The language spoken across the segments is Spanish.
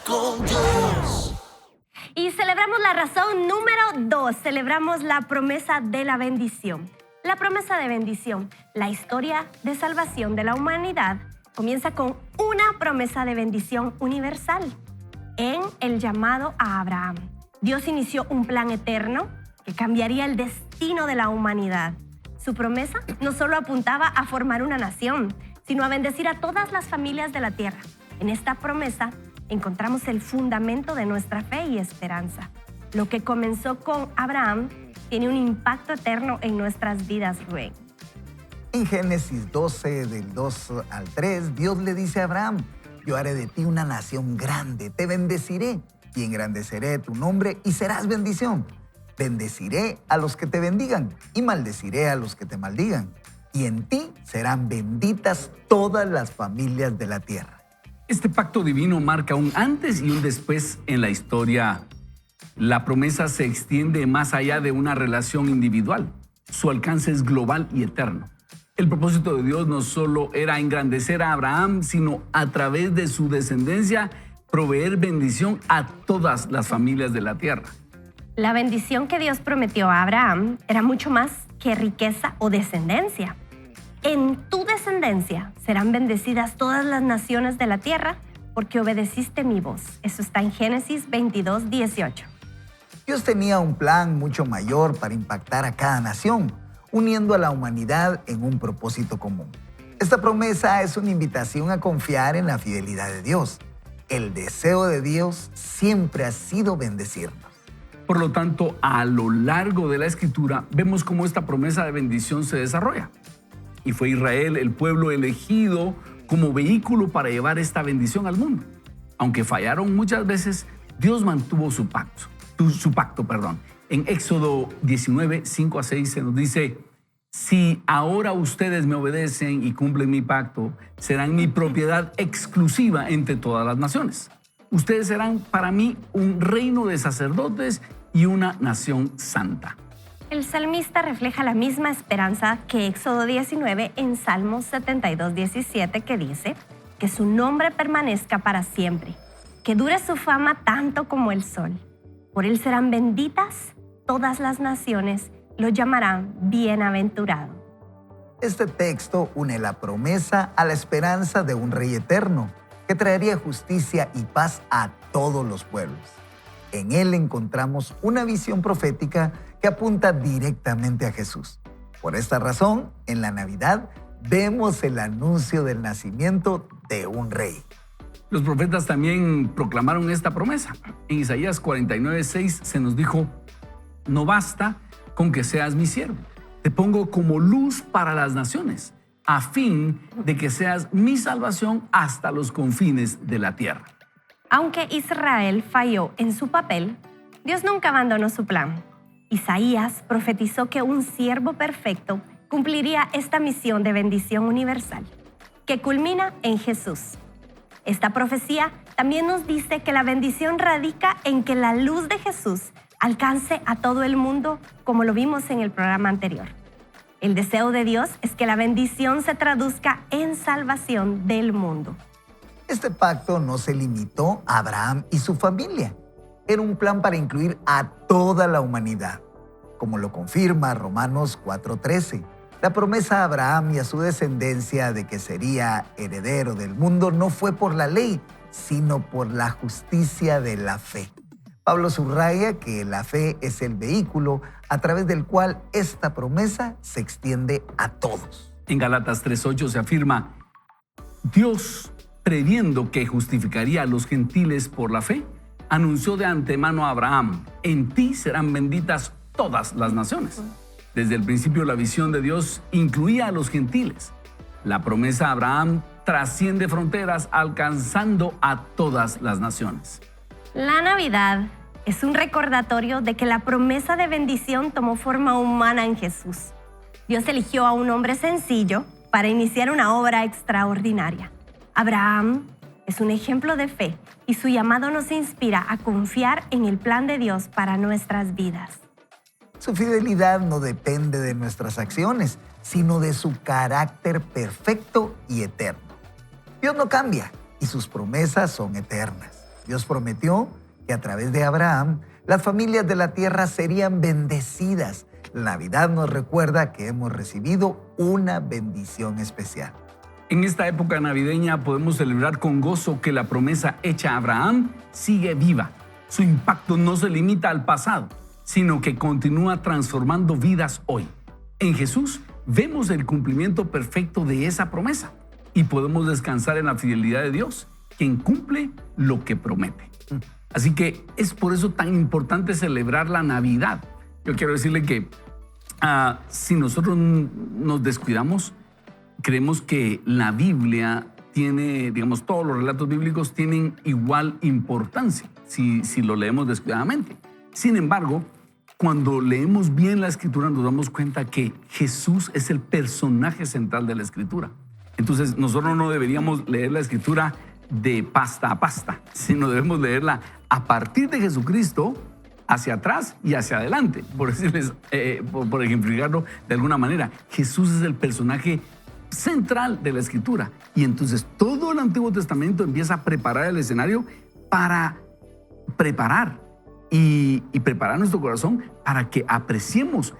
con Dios. Y celebramos la razón número 2. Celebramos la promesa de la bendición. La promesa de bendición, la historia de salvación de la humanidad, comienza con una promesa de bendición universal en el llamado a Abraham. Dios inició un plan eterno que cambiaría el destino de la humanidad. Su promesa no solo apuntaba a formar una nación, sino a bendecir a todas las familias de la tierra. En esta promesa encontramos el fundamento de nuestra fe y esperanza. Lo que comenzó con Abraham tiene un impacto eterno en nuestras vidas, Rubén. En Génesis 12, del 2 al 3, Dios le dice a Abraham: yo haré de ti una nación grande, te bendeciré y engrandeceré tu nombre y serás bendición. Bendeciré a los que te bendigan y maldeciré a los que te maldigan. Y en ti serán benditas todas las familias de la tierra. Este pacto divino marca un antes y un después en la historia. La promesa se extiende más allá de una relación individual. Su alcance es global y eterno. El propósito de Dios no solo era engrandecer a Abraham, sino a través de su descendencia proveer bendición a todas las familias de la tierra. La bendición que Dios prometió a Abraham era mucho más que riqueza o descendencia. En tu descendencia serán bendecidas todas las naciones de la tierra porque obedeciste mi voz. Eso está en Génesis 22, 18. Dios tenía un plan mucho mayor para impactar a cada nación, uniendo a la humanidad en un propósito común. Esta promesa es una invitación a confiar en la fidelidad de Dios. El deseo de Dios siempre ha sido bendecirnos. Por lo tanto, a lo largo de la Escritura vemos cómo esta promesa de bendición se desarrolla. Y fue Israel el pueblo elegido como vehículo para llevar esta bendición al mundo. Aunque fallaron muchas veces, Dios mantuvo su pacto. En Éxodo 19, 5 a 6 se nos dice: si ahora ustedes me obedecen y cumplen mi pacto, serán mi propiedad exclusiva entre todas las naciones. Ustedes serán para mí un reino de sacerdotes y una nación santa. El salmista refleja la misma esperanza que Éxodo 19 en Salmos 72, 17, que dice: que su nombre permanezca para siempre, que dure su fama tanto como el sol. Por él serán benditas todas las naciones, lo llamarán bienaventurado. Este texto une la promesa a la esperanza de un rey eterno que traería justicia y paz a todos los pueblos. En él encontramos una visión profética que apunta directamente a Jesús. Por esta razón, en la Navidad vemos el anuncio del nacimiento de un rey. Los profetas también proclamaron esta promesa. En Isaías 49, 6 se nos dijo: no basta con que seas mi siervo, te pongo como luz para las naciones, a fin de que seas mi salvación hasta los confines de la tierra. Aunque Israel falló en su papel, Dios nunca abandonó su plan. Isaías profetizó que un siervo perfecto cumpliría esta misión de bendición universal, que culmina en Jesús. Esta profecía también nos dice que la bendición radica en que la luz de Jesús alcance a todo el mundo, como lo vimos en el programa anterior. El deseo de Dios es que la bendición se traduzca en salvación del mundo. Este pacto no se limitó a Abraham y su familia. Era un plan para incluir a toda la humanidad. Como lo confirma Romanos 4:13, la promesa a Abraham y a su descendencia de que sería heredero del mundo no fue por la ley, sino por la justicia de la fe. Pablo subraya que la fe es el vehículo a través del cual esta promesa se extiende a todos. En Gálatas 3:8 se afirma: Dios, previendo que justificaría a los gentiles por la fe, anunció de antemano a Abraham: en ti serán benditas todas las naciones. Desde el principio la visión de Dios incluía a los gentiles. La promesa a Abraham trasciende fronteras, alcanzando a todas las naciones. La Navidad es un recordatorio de que la promesa de bendición tomó forma humana en Jesús. Dios eligió a un hombre sencillo para iniciar una obra extraordinaria. Abraham es un ejemplo de fe y su llamado nos inspira a confiar en el plan de Dios para nuestras vidas. Su fidelidad no depende de nuestras acciones, sino de su carácter perfecto y eterno. Dios no cambia y sus promesas son eternas. Dios prometió que a través de Abraham las familias de la tierra serían bendecidas. La Navidad nos recuerda que hemos recibido una bendición especial. En esta época navideña podemos celebrar con gozo que la promesa hecha a Abraham sigue viva. Su impacto no se limita al pasado, sino que continúa transformando vidas hoy. En Jesús vemos el cumplimiento perfecto de esa promesa y podemos descansar en la fidelidad de Dios, quien cumple lo que promete. Así que es por eso tan importante celebrar la Navidad. Yo quiero decirle que si nosotros nos descuidamos, creemos que la Biblia tiene, digamos, todos los relatos bíblicos tienen igual importancia si lo leemos descuidadamente. Sin embargo, cuando leemos bien la Escritura nos damos cuenta que Jesús es el personaje central de la Escritura. Entonces nosotros no deberíamos leer la Escritura de pasta a pasta, sino debemos leerla a partir de Jesucristo hacia atrás y hacia adelante, por decirles, por ejemplificarlo de alguna manera. Jesús es el personaje central de la Escritura y entonces todo el Antiguo Testamento empieza a preparar el escenario para preparar y preparar nuestro corazón para que apreciemos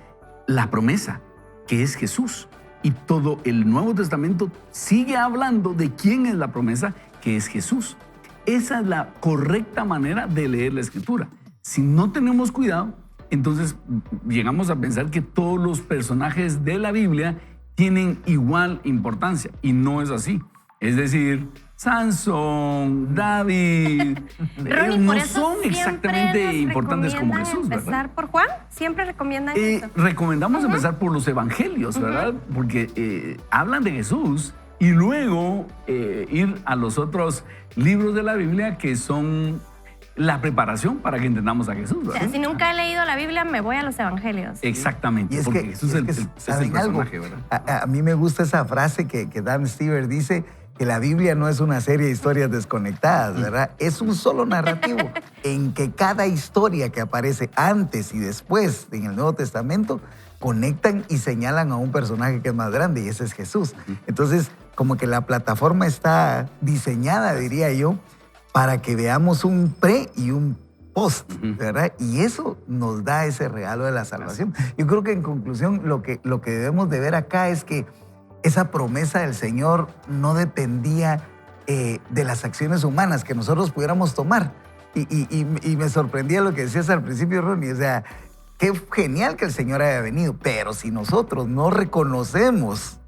la promesa que es Jesús. Y todo el Nuevo Testamento sigue hablando de quién es la promesa, que es Jesús. Esa es la correcta manera de leer la Escritura. Si no tenemos cuidado, entonces llegamos a pensar que todos los personajes de la Biblia tienen igual importancia y no es así. Es decir, Sansón, David, Ronnie, no por eso son siempre exactamente nos importantes como recomiendan Jesús, ¿verdad? empezar por Juan, siempre recomiendan eso. Recomendamos empezar por los evangelios, ¿verdad? Porque hablan de Jesús y luego ir a los otros libros de la Biblia que son la preparación para que entendamos a Jesús, O ¿verdad? sea, si nunca he leído la Biblia, me voy a los evangelios. Exactamente, Y es porque que, Jesús es el ¿saben personaje, algo? ¿verdad? A mí me gusta esa frase que Dan Stever dice, que la Biblia no es una serie de historias desconectadas, ¿verdad? Es un solo narrativo en que cada historia que aparece antes y después en el Nuevo Testamento conectan y señalan a un personaje que es más grande y ese es Jesús. Entonces, como que la plataforma está diseñada, diría yo, para que veamos un pre y un post, ¿verdad? Y eso nos da ese regalo de la salvación. Yo creo que en conclusión lo que debemos de ver acá es que esa promesa del Señor no dependía de las acciones humanas que nosotros pudiéramos tomar. Y me sorprendía lo que decías al principio, Ronnie. O sea, qué genial que el Señor haya venido, pero si nosotros no reconocemos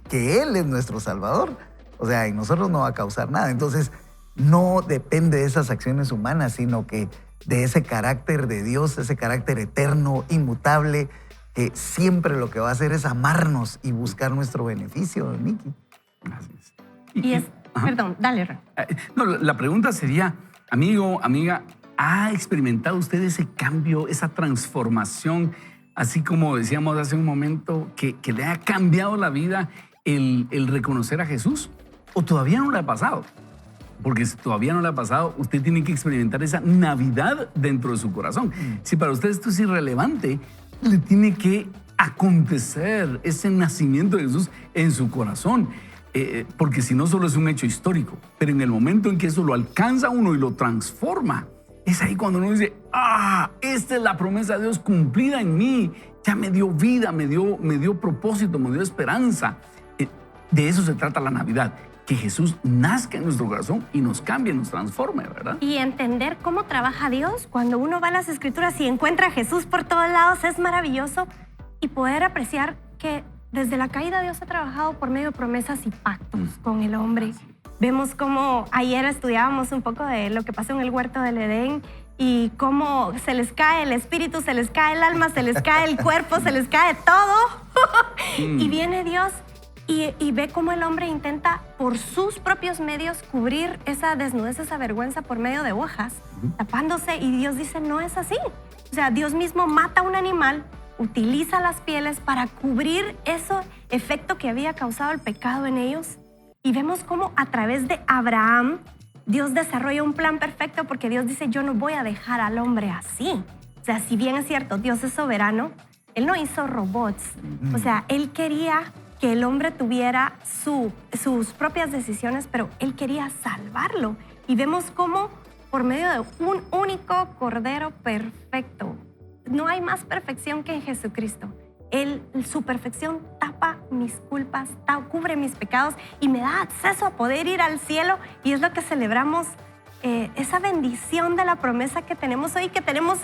que Él es nuestro Salvador, o sea, en nosotros no va a causar nada. Entonces, no depende de esas acciones humanas, sino que de ese carácter de Dios, ese carácter eterno, inmutable, que siempre lo que va a hacer es amarnos y buscar nuestro beneficio, Miki. Así es. Y es, Ajá. perdón, dale, Ron. No, la pregunta sería, amigo, amiga, ¿ha experimentado usted ese cambio, esa transformación, así como decíamos hace un momento, que le ha cambiado la vida el reconocer a Jesús? ¿O todavía no le ha pasado? Porque si todavía no le ha pasado, usted tiene que experimentar esa Navidad dentro de su corazón. Si para usted esto es irrelevante, le tiene que acontecer ese nacimiento de Jesús en su corazón. Porque si no, solo es un hecho histórico. Pero en el momento en que eso lo alcanza uno y lo transforma, es ahí cuando uno dice, esta es la promesa de Dios cumplida en mí. Ya me dio vida, me dio propósito, me dio esperanza. De eso se trata la Navidad. Que Jesús nazca en nuestro corazón y nos cambie, nos transforme, ¿verdad? Y entender cómo trabaja Dios cuando uno va a las Escrituras y encuentra a Jesús por todos lados es maravilloso. Y poder apreciar que desde la caída Dios ha trabajado por medio de promesas y pactos con el hombre. Vemos cómo ayer estudiábamos un poco de lo que pasó en el huerto del Edén y cómo se les cae el espíritu, se les cae el alma, se les cae el cuerpo, se les cae todo. Y viene Dios y ve cómo el hombre intenta por sus propios medios cubrir esa desnudez, esa vergüenza por medio de hojas, tapándose, y Dios dice, no es así. O sea, Dios mismo mata a un animal, utiliza las pieles para cubrir ese efecto que había causado el pecado en ellos. Y vemos cómo a través de Abraham, Dios desarrolla un plan perfecto, porque Dios dice, yo no voy a dejar al hombre así. O sea, si bien es cierto, Dios es soberano, Él no hizo robots. O sea, Él quería que el hombre tuviera sus propias decisiones, pero Él quería salvarlo. Y vemos cómo por medio de un único Cordero perfecto. No hay más perfección que en Jesucristo. Su perfección tapa mis culpas, cubre mis pecados y me da acceso a poder ir al cielo. Y es lo que celebramos, esa bendición de la promesa que tenemos hoy, que tenemos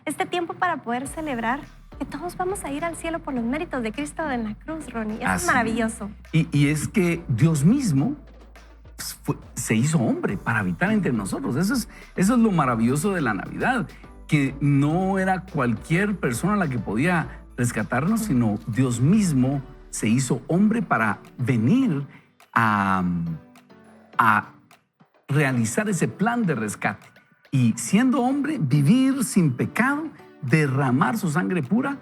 este tiempo para poder celebrar que todos vamos a ir al cielo por los méritos de Cristo en la cruz, Ronnie. Eso es maravilloso. Y es que Dios mismo se hizo hombre para habitar entre nosotros. Eso es lo maravilloso de la Navidad, que no era cualquier persona la que podía rescatarnos, sino Dios mismo se hizo hombre para venir a realizar ese plan de rescate. Y siendo hombre, vivir sin pecado, derramar su sangre pura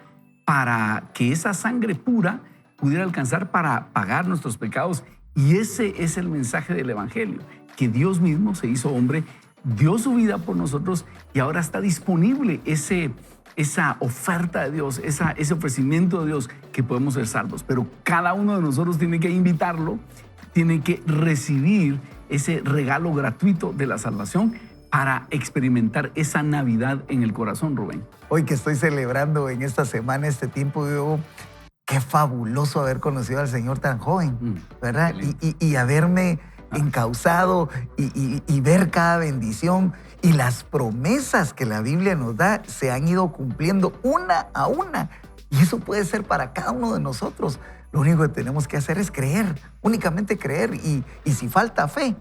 para que esa sangre pura pudiera alcanzar para pagar nuestros pecados. Y ese es el mensaje del Evangelio, que Dios mismo se hizo hombre, dio su vida por nosotros y ahora está disponible esa oferta de Dios, ese ofrecimiento de Dios, que podemos ser salvos. Pero cada uno de nosotros tiene que invitarlo, tiene que recibir ese regalo gratuito de la salvación para experimentar esa Navidad en el corazón, Rubén. Hoy que estoy celebrando en esta semana, este tiempo, digo, qué fabuloso haber conocido al Señor tan joven, ¿verdad? Y haberme encauzado y ver cada bendición. Y las promesas que la Biblia nos da se han ido cumpliendo una a una. Y eso puede ser para cada uno de nosotros. Lo único que tenemos que hacer es creer, únicamente creer. Y si falta fe,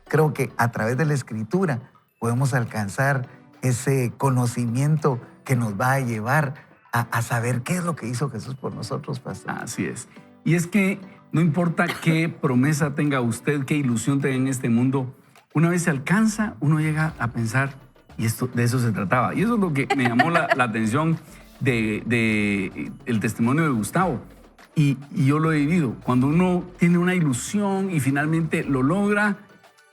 creo que a través de la Escritura podemos alcanzar ese conocimiento que nos va a llevar a saber qué es lo que hizo Jesús por nosotros, pastor. Así es. Y es que no importa qué promesa tenga usted, qué ilusión tenga en este mundo, una vez se alcanza, uno llega a pensar, y de eso se trataba. Y eso es lo que me llamó la atención de el testimonio de Gustavo. Y yo lo he vivido. Cuando uno tiene una ilusión y finalmente lo logra,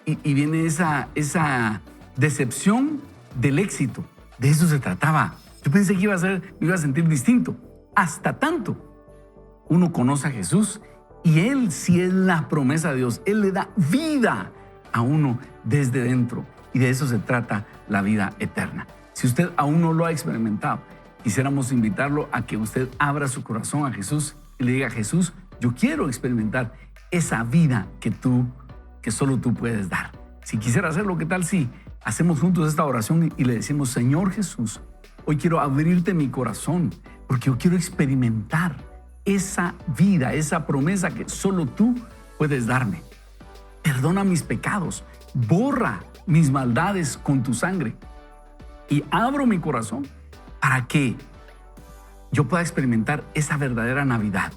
y viene esa decepción del éxito. De eso se trataba. Yo pensé que me iba a sentir distinto. Hasta tanto, uno conoce a Jesús y Él sí es la promesa de Dios. Él le da vida a uno desde dentro. Y de eso se trata la vida eterna. Si usted aún no lo ha experimentado, quisiéramos invitarlo a que usted abra su corazón a Jesús y le diga: Jesús, yo quiero experimentar esa vida que solo tú puedes dar. Si quisiera hacerlo, ¿qué tal si hacemos juntos esta oración y le decimos: Señor Jesús, hoy quiero abrirte mi corazón porque yo quiero experimentar esa vida, esa promesa que solo tú puedes darme. Perdona mis pecados, borra mis maldades con tu sangre y abro mi corazón para que yo pueda experimentar esa verdadera Navidad,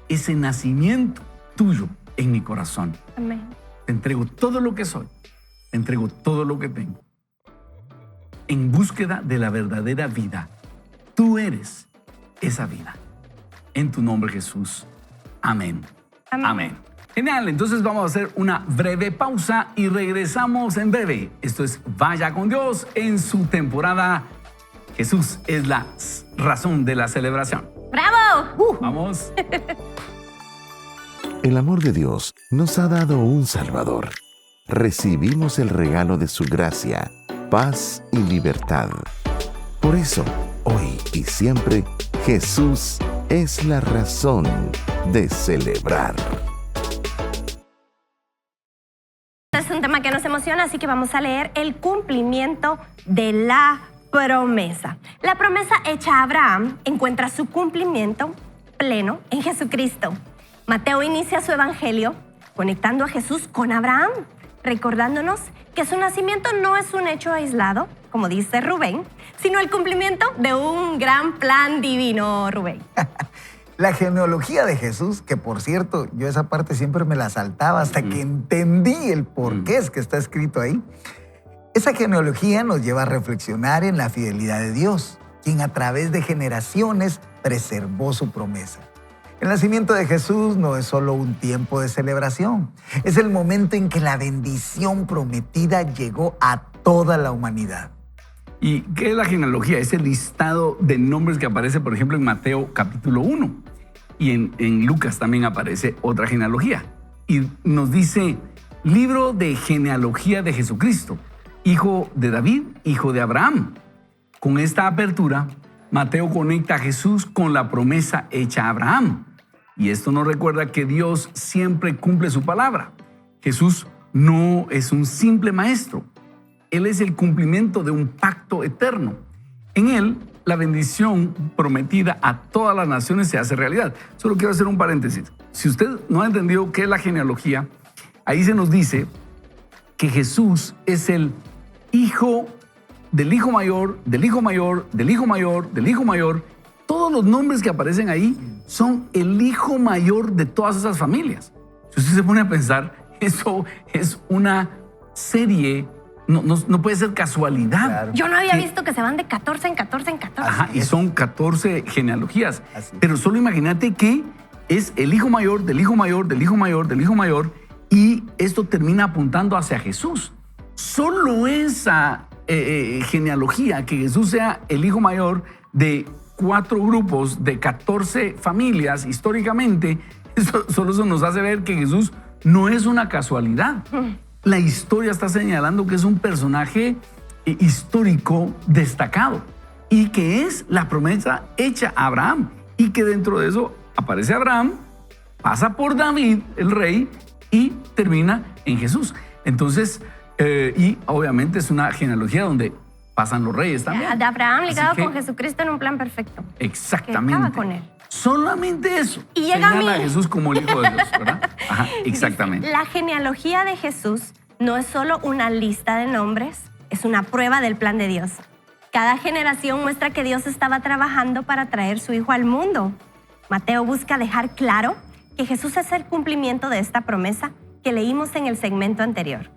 ese nacimiento tuyo en mi corazón. Amén. Te entrego todo lo que soy, te entrego todo lo que tengo, en búsqueda de la verdadera vida. Tú eres esa vida. En tu nombre, Jesús. Amén. Amén. Amén. Genial, entonces vamos a hacer una breve pausa y regresamos en breve. Esto es Vaya con Dios en su temporada Jesús es la razón de la celebración. ¡Bravo! Vamos. El amor de Dios nos ha dado un Salvador. Recibimos el regalo de su gracia, paz y libertad. Por eso, hoy y siempre, Jesús es la razón de celebrar. Es un tema que nos emociona, así que vamos a leer el cumplimiento de la promesa. La promesa hecha a Abraham encuentra su cumplimiento pleno en Jesucristo. Mateo inicia su evangelio conectando a Jesús con Abraham, recordándonos que su nacimiento no es un hecho aislado, como dice Rubén, sino el cumplimiento de un gran plan divino, Rubén. La genealogía de Jesús, que por cierto, yo esa parte siempre me la saltaba hasta que entendí el por qué es que está escrito ahí. Esa genealogía nos lleva a reflexionar en la fidelidad de Dios, quien a través de generaciones preservó su promesa. El nacimiento de Jesús no es solo un tiempo de celebración, es el momento en que la bendición prometida llegó a toda la humanidad. ¿Y qué es la genealogía? Es el listado de nombres que aparece, por ejemplo, en Mateo capítulo 1. Y en Lucas también aparece otra genealogía. Y nos dice, libro de genealogía de Jesucristo. hijo de David, hijo de Abraham. Con esta apertura, Mateo conecta a Jesús con la promesa hecha a Abraham. Y esto nos recuerda que Dios siempre cumple su palabra. Jesús no es un simple maestro. Él es el cumplimiento de un pacto eterno. En Él, la bendición prometida a todas las naciones se hace realidad. Solo quiero hacer un paréntesis. Si usted no ha entendido qué es la genealogía, ahí se nos dice que Jesús es el hijo del hijo mayor, del hijo mayor, del hijo mayor, del hijo mayor. Todos los nombres que aparecen ahí son el hijo mayor de todas esas familias. Si usted se pone a pensar, eso es una serie, no puede ser casualidad. Claro. Yo no había visto que se van de 14 en 14 en 14. Ajá, y son 14 genealogías. Así es. Pero solo imagínate que es el hijo mayor, del hijo mayor, del hijo mayor, del hijo mayor, y esto termina apuntando hacia Jesús. Solo esa genealogía, que Jesús sea el hijo mayor de 4 grupos de 14 familias históricamente, solo eso nos hace ver que Jesús no es una casualidad. La historia está señalando que es un personaje histórico destacado y que es la promesa hecha a Abraham, y que dentro de eso aparece Abraham, pasa por David, el rey, y termina en Jesús. Entonces, y obviamente es una genealogía donde pasan los reyes también. De Abraham ligado Así que- con Jesucristo en un plan perfecto. Exactamente. Que estaba con él. Solamente eso. Y llega a señala a mí. Jesús como el Hijo de Dios, ¿verdad? Ajá, exactamente. La genealogía de Jesús no es solo una lista de nombres, es una prueba del plan de Dios. Cada generación muestra que Dios estaba trabajando para traer su Hijo al mundo. Mateo busca dejar claro que Jesús es el cumplimiento de esta promesa que leímos en el segmento anterior.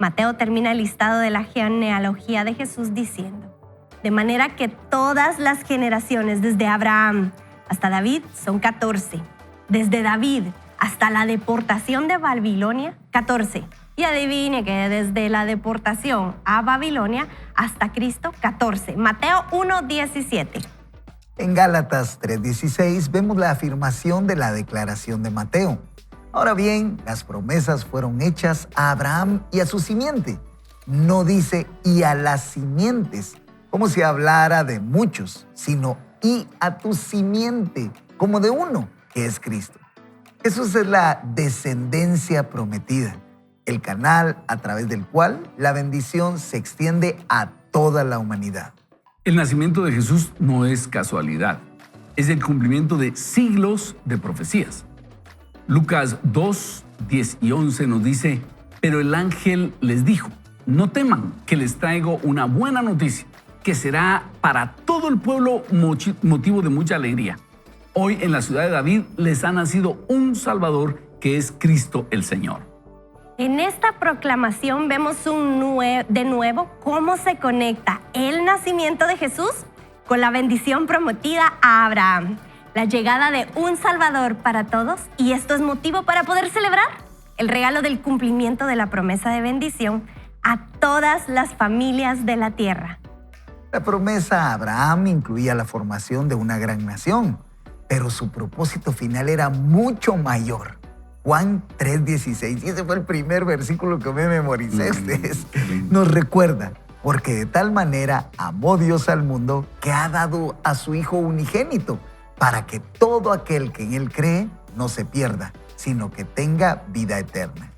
Mateo termina el listado de la genealogía de Jesús diciendo: de manera que todas las generaciones desde Abraham hasta David son 14. Desde David hasta la deportación de Babilonia, 14. Y adivine que desde la deportación a Babilonia hasta Cristo, 14. Mateo 1:17. En Gálatas 3:16 vemos la afirmación de la declaración de Mateo. Ahora bien, las promesas fueron hechas a Abraham y a su simiente. No dice y a las simientes, como si hablara de muchos, sino y a tu simiente, como de uno, que es Cristo. Jesús es la descendencia prometida, el canal a través del cual la bendición se extiende a toda la humanidad. El nacimiento de Jesús no es casualidad, es el cumplimiento de siglos de profecías. Lucas 2, 10 y 11 nos dice: pero el ángel les dijo, no teman, que les traigo una buena noticia, que será para todo el pueblo motivo de mucha alegría. Hoy en la ciudad de David les ha nacido un Salvador, que es Cristo el Señor. En esta proclamación vemos de nuevo cómo se conecta el nacimiento de Jesús con la bendición prometida a Abraham, la llegada de un Salvador para todos, y esto es motivo para poder celebrar el regalo del cumplimiento de la promesa de bendición a todas las familias de la tierra. La promesa a Abraham incluía la formación de una gran nación, pero su propósito final era mucho mayor. Juan 3:16, y ese fue el primer versículo que me memoricé. Nos recuerda: porque de tal manera amó Dios al mundo que ha dado a su Hijo unigénito, para que todo aquel que en Él cree no se pierda, sino que tenga vida eterna.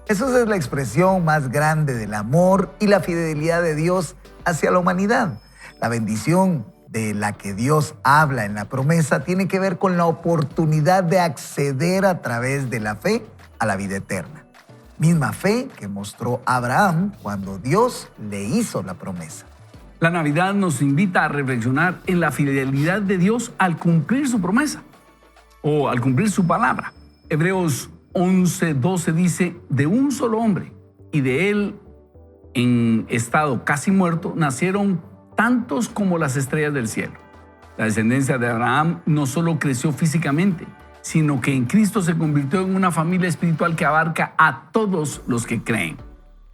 Jesús es la expresión más grande del amor y la fidelidad de Dios hacia la humanidad. La bendición de la que Dios habla en la promesa tiene que ver con la oportunidad de acceder a través de la fe a la vida eterna. Misma fe que mostró Abraham cuando Dios le hizo la promesa. La Navidad nos invita a reflexionar en la fidelidad de Dios al cumplir su promesa o al cumplir su palabra. Hebreos 11:12 dice: de un solo hombre y de él en estado casi muerto nacieron tantos como las estrellas del cielo. La descendencia de Abraham no solo creció físicamente, sino que en Cristo se convirtió en una familia espiritual que abarca a todos los que creen.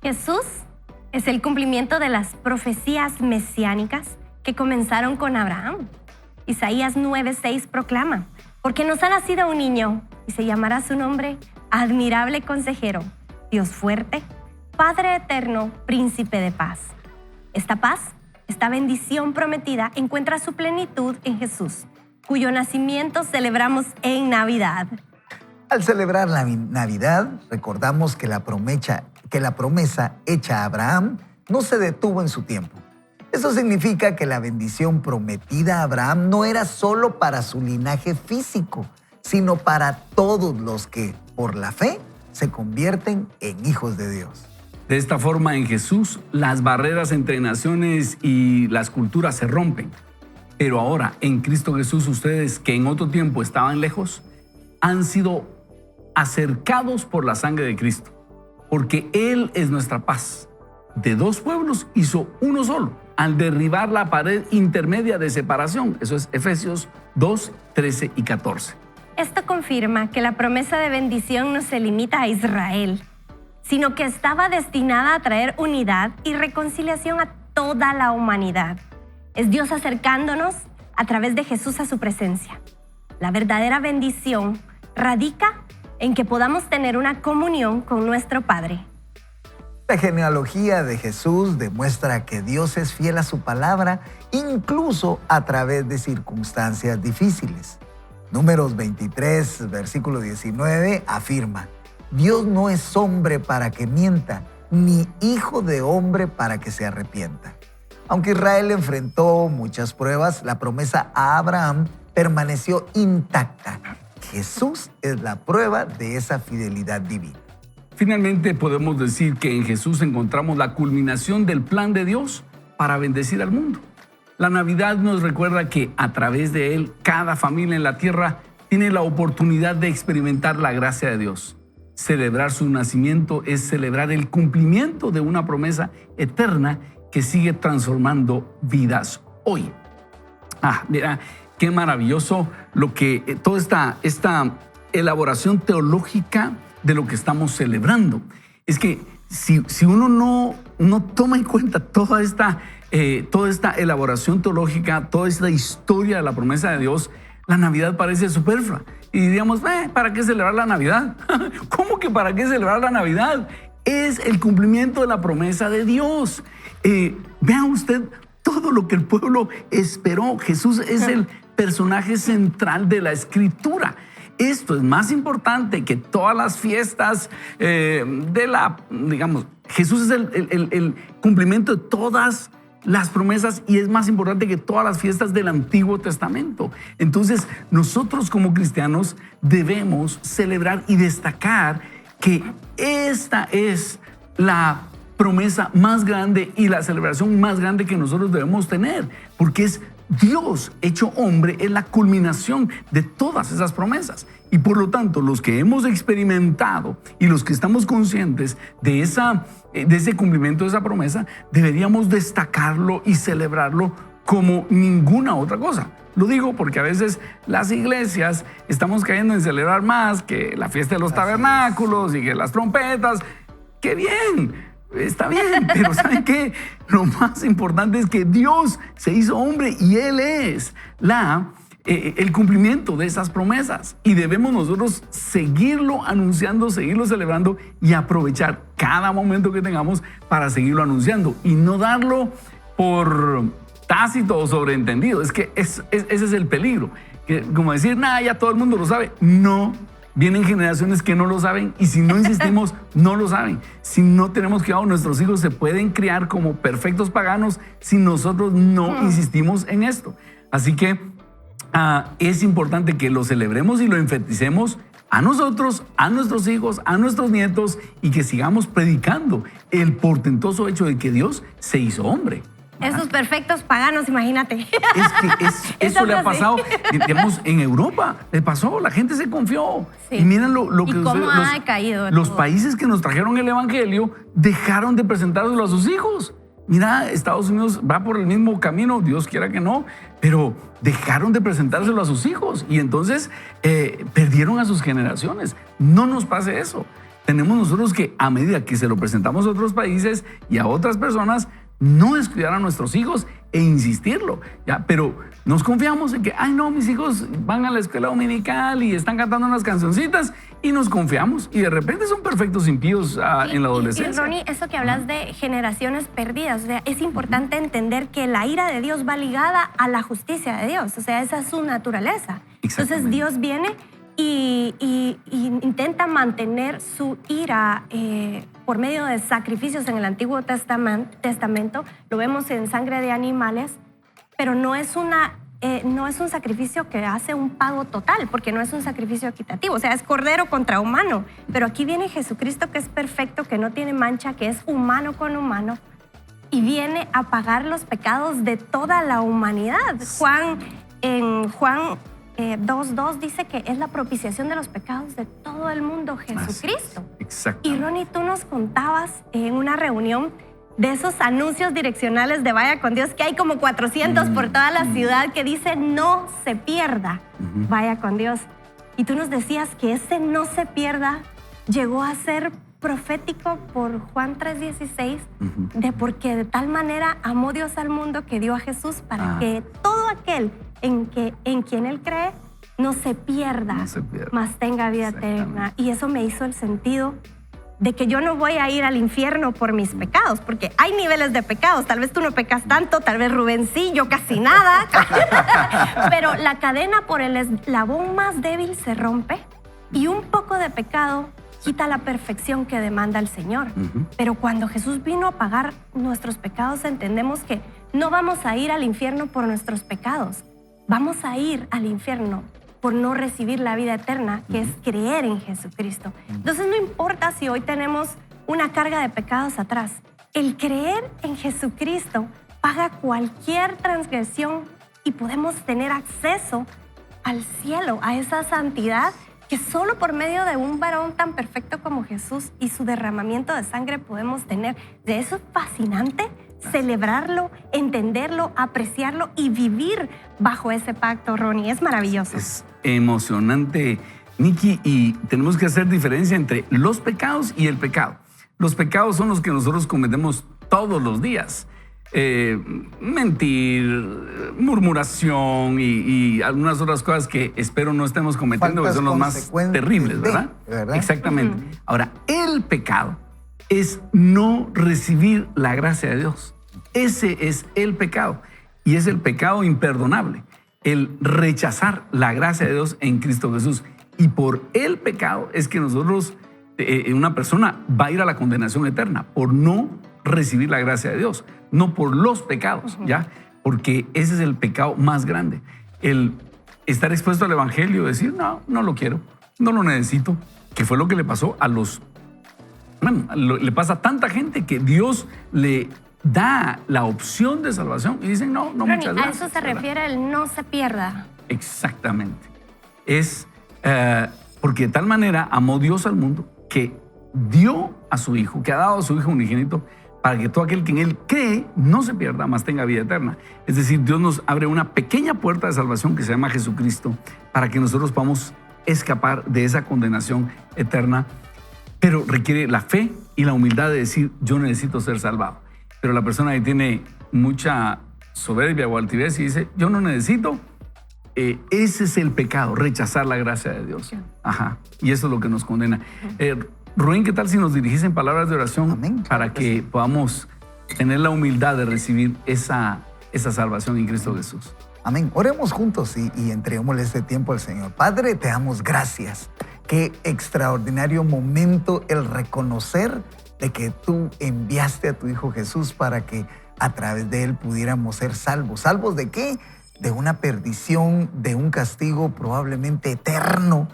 Jesús es el cumplimiento de las profecías mesiánicas que comenzaron con Abraham. Isaías 9:6 proclama: porque nos ha nacido un niño y se llamará su nombre Admirable Consejero, Dios Fuerte, Padre eterno, príncipe de paz. Esta paz, esta bendición prometida, encuentra su plenitud en Jesús, cuyo nacimiento celebramos en Navidad. Al celebrar la Navidad, recordamos que la promesa hecha a Abraham no se detuvo en su tiempo. Eso significa que la bendición prometida a Abraham no era solo para su linaje físico, sino para todos los que, por la fe, se convierten en hijos de Dios. De esta forma, en Jesús, las barreras entre naciones y las culturas se rompen. Pero ahora, en Cristo Jesús, ustedes que en otro tiempo estaban lejos, han sido acercados por la sangre de Cristo, porque Él es nuestra paz. De dos pueblos hizo uno solo, al derribar la pared intermedia de separación. Eso es Efesios 2, 13 y 14. Esto confirma que la promesa de bendición no se limita a Israel, sino que estaba destinada a traer unidad y reconciliación a toda la humanidad. Es Dios acercándonos a través de Jesús a su presencia. La verdadera bendición radica en que podamos tener una comunión con nuestro Padre. La genealogía de Jesús demuestra que Dios es fiel a su palabra, incluso a través de circunstancias difíciles. Números 23, versículo 19, afirma: Dios no es hombre para que mienta, ni hijo de hombre para que se arrepienta. Aunque Israel enfrentó muchas pruebas, la promesa a Abraham permaneció intacta. Jesús es la prueba de esa fidelidad divina. Finalmente, podemos decir que en Jesús encontramos la culminación del plan de Dios para bendecir al mundo. La Navidad nos recuerda que a través de Él, cada familia en la tierra tiene la oportunidad de experimentar la gracia de Dios. Celebrar su nacimiento es celebrar el cumplimiento de una promesa eterna que sigue transformando vidas hoy. Mira, qué maravilloso lo que toda esta elaboración teológica de lo que estamos celebrando. Es que si uno no toma en cuenta toda esta elaboración teológica, toda esta historia de la promesa de Dios, la Navidad parece superflua. Y diríamos, ¿para qué celebrar la Navidad? ¿Cómo que para qué celebrar la Navidad? Es el cumplimiento de la promesa de Dios. Vea usted todo lo que el pueblo esperó. Jesús es el personaje central de la Escritura. Esto es más importante que todas las fiestas Jesús es el cumplimiento de todas las promesas y es más importante que todas las fiestas del Antiguo Testamento. Entonces, nosotros como cristianos debemos celebrar y destacar que esta es la promesa más grande y la celebración más grande que nosotros debemos tener, porque es Dios hecho hombre, es la culminación de todas esas promesas. Y por lo tanto, los que hemos experimentado y los que estamos conscientes de ese cumplimiento de esa promesa, deberíamos destacarlo y celebrarlo como ninguna otra cosa. Lo digo porque a veces las iglesias estamos cayendo en celebrar más que la fiesta de los tabernáculos y que las trompetas. ¡Qué bien! Está bien, pero ¿saben qué? Lo más importante es que Dios se hizo hombre y Él es el cumplimiento de esas promesas. Y debemos nosotros seguirlo anunciando, seguirlo celebrando y aprovechar cada momento que tengamos para seguirlo anunciando y no darlo por tácito o sobreentendido. Es que ese es el peligro. Que, como decir, ya todo el mundo lo sabe. No. Vienen generaciones que no lo saben y si no insistimos, no lo saben. Si no tenemos cuidado, nuestros hijos se pueden criar como perfectos paganos si nosotros no insistimos en esto. Así que es importante que lo celebremos y lo enfaticemos a nosotros, a nuestros hijos, a nuestros nietos y que sigamos predicando el portentoso hecho de que Dios se hizo hombre. Esos perfectos paganos, imagínate. Es que eso le ha pasado, digamos, en Europa. Le pasó, la gente se confió. Sí. Y miren lo que cómo ha caído los países que nos trajeron el evangelio dejaron de presentárselo a sus hijos. Mira, Estados Unidos va por el mismo camino, Dios quiera que no, pero dejaron de presentárselo a sus hijos y entonces perdieron a sus generaciones. No nos pase eso. Tenemos nosotros que, a medida que se lo presentamos a otros países y a otras personas, no descuidar a nuestros hijos e insistirlo, ¿ya? Pero nos confiamos en que, ay no, mis hijos van a la escuela dominical y están cantando unas cancioncitas y nos confiamos y de repente son perfectos impíos en la adolescencia. Y Ronnie, eso que hablas de generaciones perdidas, o sea, es importante entender que la ira de Dios va ligada a la justicia de Dios, o sea, esa es su naturaleza. Entonces Dios viene y intenta mantener su ira por medio de sacrificios en el Antiguo Testamento. Lo vemos en sangre de animales, pero no es un sacrificio que hace un pago total, porque no es un sacrificio equitativo, o sea, es cordero contra humano. Pero aquí viene Jesucristo, que es perfecto, que no tiene mancha, que es humano con humano, y viene a pagar los pecados de toda la humanidad. En Juan 2.2 dice que es la propiciación de los pecados de todo el mundo, Jesucristo. Exacto. Y Ronnie, tú nos contabas en una reunión de esos anuncios direccionales de Vaya con Dios, que hay como 400 por toda la ciudad, que dice no se pierda, vaya con Dios. Y tú nos decías que ese no se pierda llegó a ser profético por Juan 3.16, de porque de tal manera amó Dios al mundo que dio a Jesús para que todo aquel en quien Él cree no se pierda, mas tenga vida eterna. Y eso me hizo el sentido de que yo no voy a ir al infierno por mis pecados, porque hay niveles de pecados. Tal vez tú no pecas tanto, tal vez Rubén sí, yo casi nada. Pero la cadena por el eslabón más débil se rompe y un poco de pecado quita la perfección que demanda el Señor. Pero cuando Jesús vino a pagar nuestros pecados, entendemos que no vamos a ir al infierno por nuestros pecados. Vamos a ir al infierno por no recibir la vida eterna, que es creer en Jesucristo. Entonces no importa si hoy tenemos una carga de pecados atrás. El creer en Jesucristo paga cualquier transgresión y podemos tener acceso al cielo, a esa santidad que solo por medio de un varón tan perfecto como Jesús y su derramamiento de sangre podemos tener. De eso es fascinante celebrarlo, entenderlo, apreciarlo y vivir bajo ese pacto, Ronnie. Es maravilloso. Es emocionante, Nikki, y tenemos que hacer diferencia entre los pecados y el pecado. Los pecados son los que nosotros cometemos todos los días. Mentir, murmuración y algunas otras cosas que espero no estemos cometiendo, que son los más terribles, ¿verdad? Exactamente. Ahora, el pecado es no recibir la gracia de Dios. Ese es el pecado. Y es el pecado imperdonable. El rechazar la gracia de Dios en Cristo Jesús. Y por el pecado es que nosotros, una persona va a ir a la condenación eterna por no recibir la gracia de Dios, no por los pecados, ¿ya? Porque ese es el pecado más grande. El estar expuesto al evangelio, decir, no lo quiero, no lo necesito, que fue lo que le pasó a los... Bueno, le pasa a tanta gente que Dios le da la opción de salvación y dicen, no, muchas gracias. A eso se refiere el no se pierda. Exactamente. Es porque de tal manera amó Dios al mundo que dio a su Hijo, que ha dado a su Hijo unigénito, para que todo aquel que en Él cree no se pierda, mas tenga vida eterna. Es decir, Dios nos abre una pequeña puerta de salvación que se llama Jesucristo para que nosotros podamos escapar de esa condenación eterna. Pero requiere la fe y la humildad de decir, yo necesito ser salvado. Pero la persona que tiene mucha soberbia o altivez y dice, yo no necesito, ese es el pecado, rechazar la gracia de Dios. Ajá. Y eso es lo que nos condena. Rubén, ¿qué tal si nos dirigís en palabras de oración? Amén. Para que podamos tener la humildad de recibir esa salvación en Cristo Jesús? Amén. Oremos juntos y entreguémosle este tiempo al Señor. Padre, te damos gracias. Qué extraordinario momento el reconocer de que tú enviaste a tu Hijo Jesús para que a través de Él pudiéramos ser salvos. ¿Salvos de qué? De una perdición, de un castigo probablemente eterno.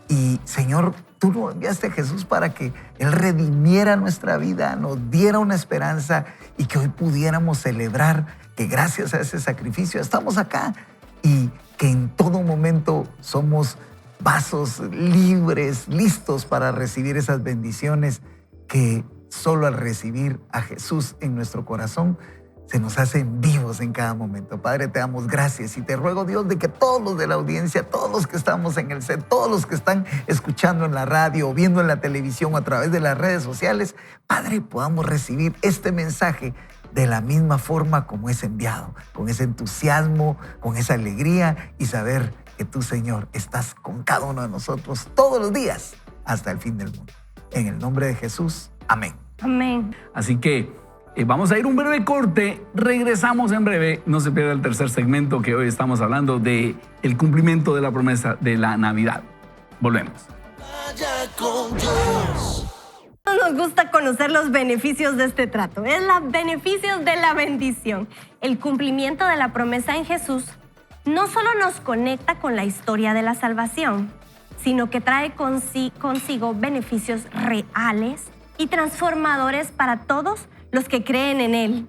Y Señor, tú lo enviaste a Jesús para que Él redimiera nuestra vida, nos diera una esperanza y que hoy pudiéramos celebrar que gracias a ese sacrificio estamos acá y que en todo momento somos vasos libres, listos para recibir esas bendiciones que solo al recibir a Jesús en nuestro corazón se nos hacen vivos en cada momento. Padre, te damos gracias y te ruego, Dios, de que todos los de la audiencia, todos los que estamos en el set, todos los que están escuchando en la radio o viendo en la televisión o a través de las redes sociales, Padre, podamos recibir este mensaje de la misma forma como es enviado, con ese entusiasmo, con esa alegría y saber que tú, Señor, estás con cada uno de nosotros todos los días hasta el fin del mundo. En el nombre de Jesús, amén. Amén. Así que vamos a ir un breve corte, regresamos en breve. No se pierda el tercer segmento, que hoy estamos hablando de el cumplimiento de la promesa de la Navidad. Volvemos. Vaya con Dios. Nos gusta conocer los beneficios de este trato. Es los beneficios de la bendición. El cumplimiento de la promesa en Jesús no solo nos conecta con la historia de la salvación, sino que trae consigo beneficios reales y transformadores para todos los que creen en Él.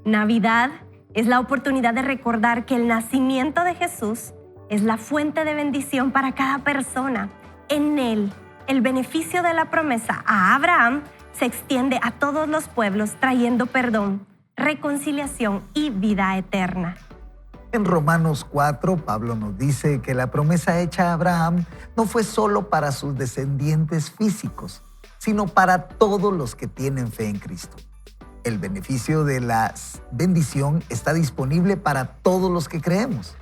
Navidad es la oportunidad de recordar que el nacimiento de Jesús es la fuente de bendición para cada persona. En Él, el beneficio de la promesa a Abraham se extiende a todos los pueblos, trayendo perdón, reconciliación y vida eterna. En Romanos 4, Pablo nos dice que la promesa hecha a Abraham no fue solo para sus descendientes físicos, sino para todos los que tienen fe en Cristo. El beneficio de la bendición está disponible para todos los que creemos.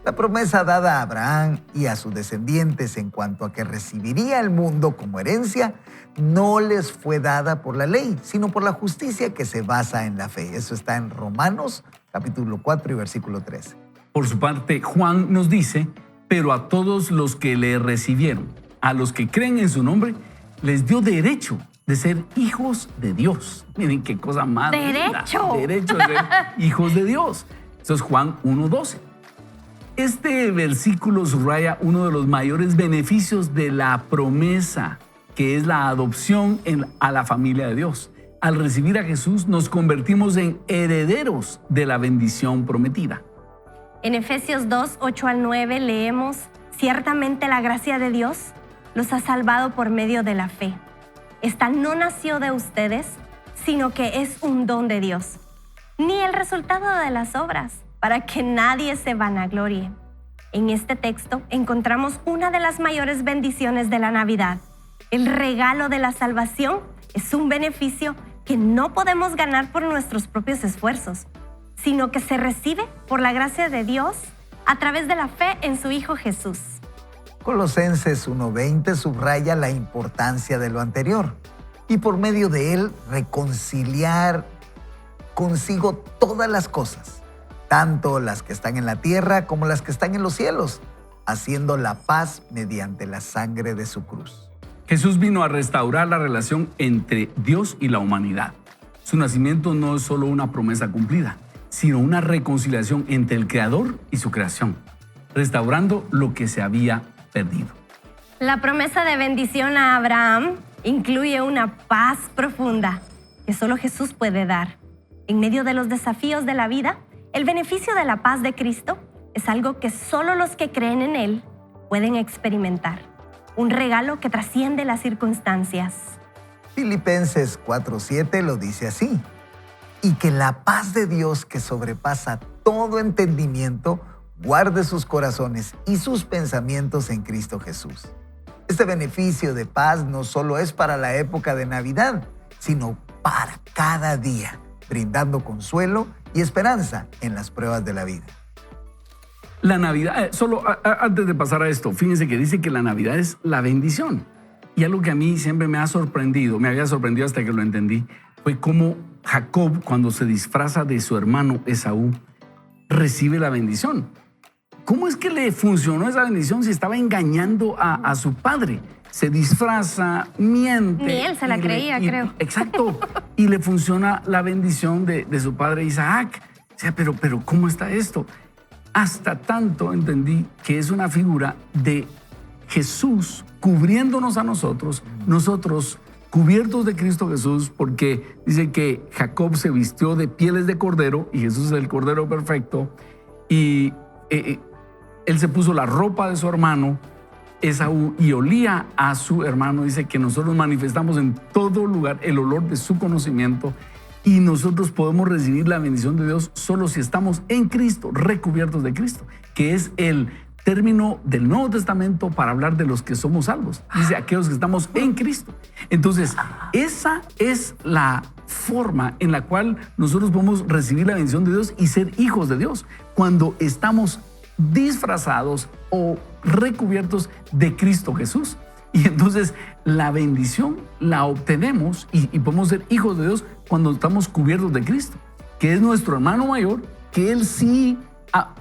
La promesa dada a Abraham y a sus descendientes en cuanto a que recibiría el mundo como herencia no les fue dada por la ley, sino por la justicia que se basa en la fe. Eso está en Romanos capítulo 4 y versículo 13. Por su parte, Juan nos dice, pero a todos los que le recibieron, a los que creen en su nombre, les dio derecho de ser hijos de Dios. Miren qué cosa más linda. Derecho de ser hijos de Dios. Eso es Juan 1:12. Este versículo subraya uno de los mayores beneficios de la promesa, que es la adopción a la familia de Dios. Al recibir a Jesús, nos convertimos en herederos de la bendición prometida. En Efesios 2, 8 al 9 leemos, ciertamente la gracia de Dios los ha salvado por medio de la fe. Esta no nació de ustedes, sino que es un don de Dios, ni el resultado de las obras, para que nadie se vanaglorie. En este texto encontramos una de las mayores bendiciones de la Navidad. El regalo de la salvación es un beneficio que no podemos ganar por nuestros propios esfuerzos, sino que se recibe por la gracia de Dios a través de la fe en su Hijo Jesús. Colosenses 1:20 subraya la importancia de lo anterior y por medio de él reconciliar consigo todas las cosas, tanto las que están en la tierra como las que están en los cielos, haciendo la paz mediante la sangre de su cruz. Jesús vino a restaurar la relación entre Dios y la humanidad. Su nacimiento no es solo una promesa cumplida, sino una reconciliación entre el Creador y su creación, restaurando lo que se había perdido. La promesa de bendición a Abraham incluye una paz profunda que solo Jesús puede dar. En medio de los desafíos de la vida, el beneficio de la paz de Cristo es algo que solo los que creen en Él pueden experimentar. Un regalo que trasciende las circunstancias. Filipenses 4:7 lo dice así: y que la paz de Dios que sobrepasa todo entendimiento guarde sus corazones y sus pensamientos en Cristo Jesús. Este beneficio de paz no solo es para la época de Navidad, sino para cada día, brindando consuelo y esperanza en las pruebas de la vida. La Navidad, solo antes de pasar a esto, fíjense que dice que la Navidad es la bendición. Y algo que a mí siempre me había sorprendido hasta que lo entendí, fue cómo Jacob, cuando se disfraza de su hermano Esaú, recibe la bendición. ¿Cómo es que le funcionó esa bendición si estaba engañando a su padre? Se disfraza, miente. Ni él se la creía, creo. Exacto. Y le funciona la bendición de su padre Isaac. O sea, pero ¿cómo está esto? Hasta tanto entendí que es una figura de Jesús cubriéndonos a nosotros cubiertos de Cristo Jesús, porque dice que Jacob se vistió de pieles de cordero y Jesús es el cordero perfecto, y él se puso la ropa de su hermano Esaú y olía a su hermano. Dice que nosotros manifestamos en todo lugar el olor de su conocimiento, y nosotros podemos recibir la bendición de Dios solo si estamos en Cristo, recubiertos de Cristo, que es el término del Nuevo Testamento para hablar de los que somos salvos. Dice aquellos que estamos en Cristo. Entonces, esa es la forma en la cual nosotros podemos recibir la bendición de Dios y ser hijos de Dios, cuando estamos disfrazados o recubiertos de Cristo Jesús. Y entonces la bendición la obtenemos y podemos ser hijos de Dios cuando estamos cubiertos de Cristo, que es nuestro hermano mayor, que Él sí,